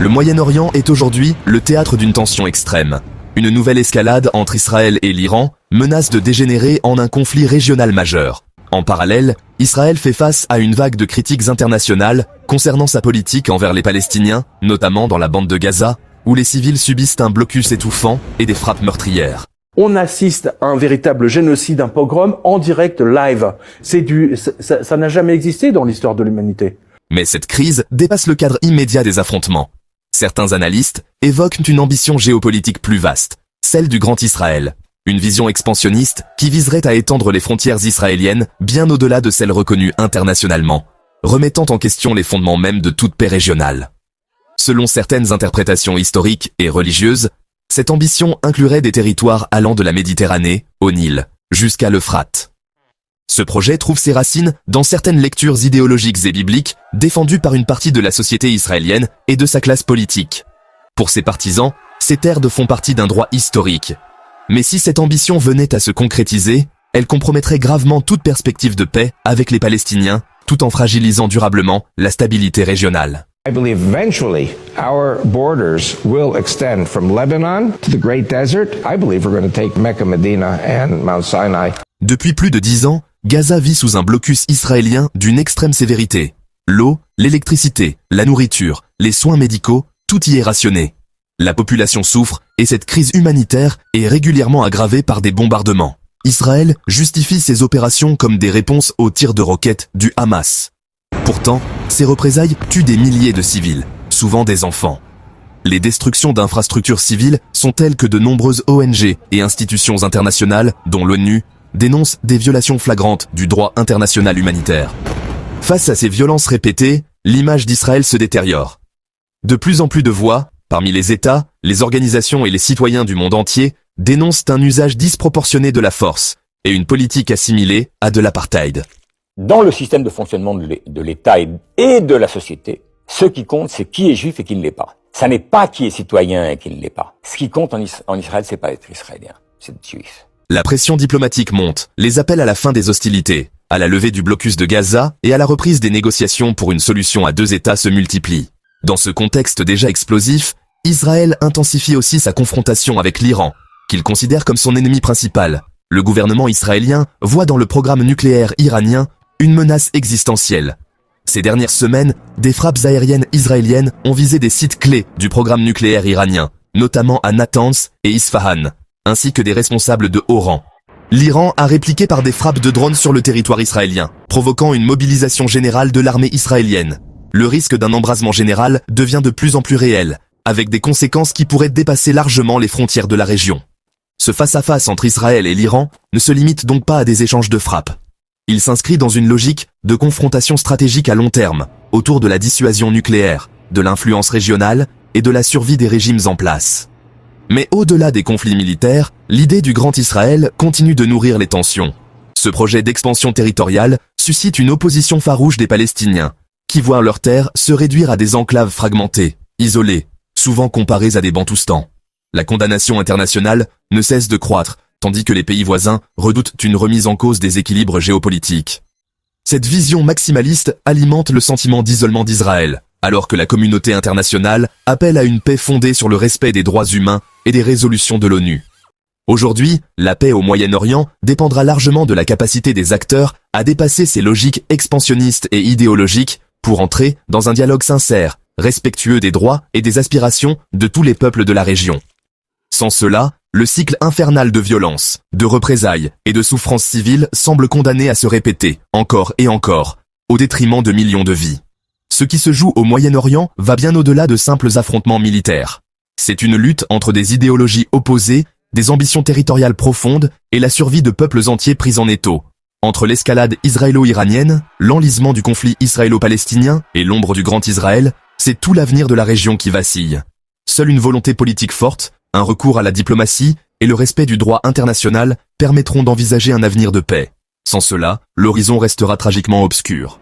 Le Moyen-Orient est aujourd'hui le théâtre d'une tension extrême. Une nouvelle escalade entre Israël et l'Iran menace de dégénérer en un conflit régional majeur. En parallèle, Israël fait face à une vague de critiques internationales concernant sa politique envers les Palestiniens, notamment dans la bande de Gaza, où les civils subissent un blocus étouffant et des frappes meurtrières. On assiste à un véritable génocide, un pogrom en direct live. Ça n'a jamais existé dans l'histoire de l'humanité. Mais cette crise dépasse le cadre immédiat des affrontements. Certains analystes évoquent une ambition géopolitique plus vaste, celle du Grand Israël. Une vision expansionniste qui viserait à étendre les frontières israéliennes bien au-delà de celles reconnues internationalement, remettant en question les fondements mêmes de toute paix régionale. Selon certaines interprétations historiques et religieuses, cette ambition inclurait des territoires allant de la Méditerranée, au Nil, jusqu'à l'Euphrate. Ce projet trouve ses racines dans certaines lectures idéologiques et bibliques défendues par une partie de la société israélienne et de sa classe politique. Pour ses partisans, ces terres font partie d'un droit historique. Mais si cette ambition venait à se concrétiser, elle compromettrait gravement toute perspective de paix avec les Palestiniens, tout en fragilisant durablement la stabilité régionale. I believe eventually our borders will extend from Lebanon to the Great Desert. I believe we're going to take Mecca, Medina and Mount Sinai. Depuis plus de 10 ans, Gaza vit sous un blocus israélien d'une extrême sévérité. L'eau, l'électricité, la nourriture, les soins médicaux, tout y est rationné. La population souffre et cette crise humanitaire est régulièrement aggravée par des bombardements. Israël justifie ces opérations comme des réponses aux tirs de roquettes du Hamas. Pourtant, ces représailles tuent des milliers de civils, souvent des enfants. Les destructions d'infrastructures civiles sont telles que de nombreuses ONG et institutions internationales, dont l'ONU, dénoncent des violations flagrantes du droit international humanitaire. Face à ces violences répétées, l'image d'Israël se détériore. De plus en plus de voix, parmi les États, les organisations et les citoyens du monde entier, dénoncent un usage disproportionné de la force et une politique assimilée à de l'apartheid. Dans le système de fonctionnement de l'État et de la société, ce qui compte, c'est qui est juif et qui ne l'est pas. Ça n'est pas qui est citoyen et qui ne l'est pas. Ce qui compte en Israël, c'est pas être israélien, c'est être juif. La pression diplomatique monte, les appels à la fin des hostilités, à la levée du blocus de Gaza et à la reprise des négociations pour une solution à 2 États se multiplient. Dans ce contexte déjà explosif, Israël intensifie aussi sa confrontation avec l'Iran, qu'il considère comme son ennemi principal. Le gouvernement israélien voit dans le programme nucléaire iranien une menace existentielle. Ces dernières semaines, des frappes aériennes israéliennes ont visé des sites clés du programme nucléaire iranien, notamment à Natanz et Isfahan, ainsi que des responsables de haut rang. L'Iran a répliqué par des frappes de drones sur le territoire israélien, provoquant une mobilisation générale de l'armée israélienne. Le risque d'un embrasement général devient de plus en plus réel, avec des conséquences qui pourraient dépasser largement les frontières de la région. Ce face-à-face entre Israël et l'Iran ne se limite donc pas à des échanges de frappes. Il s'inscrit dans une logique de confrontation stratégique à long terme, autour de la dissuasion nucléaire, de l'influence régionale et de la survie des régimes en place. Mais au-delà des conflits militaires, l'idée du Grand Israël continue de nourrir les tensions. Ce projet d'expansion territoriale suscite une opposition farouche des Palestiniens, qui voient leurs terres se réduire à des enclaves fragmentées, isolées, souvent comparées à des Bantoustans. La condamnation internationale ne cesse de croître, tandis que les pays voisins redoutent une remise en cause des équilibres géopolitiques. Cette vision maximaliste alimente le sentiment d'isolement d'Israël, alors que la communauté internationale appelle à une paix fondée sur le respect des droits humains et des résolutions de l'ONU. Aujourd'hui, la paix au Moyen-Orient dépendra largement de la capacité des acteurs à dépasser ces logiques expansionnistes et idéologiques pour entrer dans un dialogue sincère, respectueux des droits et des aspirations de tous les peuples de la région. Sans cela, le cycle infernal de violence, de représailles et de souffrances civiles semble condamné à se répéter, encore et encore, au détriment de millions de vies. Ce qui se joue au Moyen-Orient va bien au-delà de simples affrontements militaires. C'est une lutte entre des idéologies opposées, des ambitions territoriales profondes et la survie de peuples entiers pris en étau. Entre l'escalade israélo-iranienne, l'enlisement du conflit israélo-palestinien et l'ombre du Grand Israël, c'est tout l'avenir de la région qui vacille. Seule une volonté politique forte, un recours à la diplomatie et le respect du droit international permettront d'envisager un avenir de paix. Sans cela, l'horizon restera tragiquement obscur.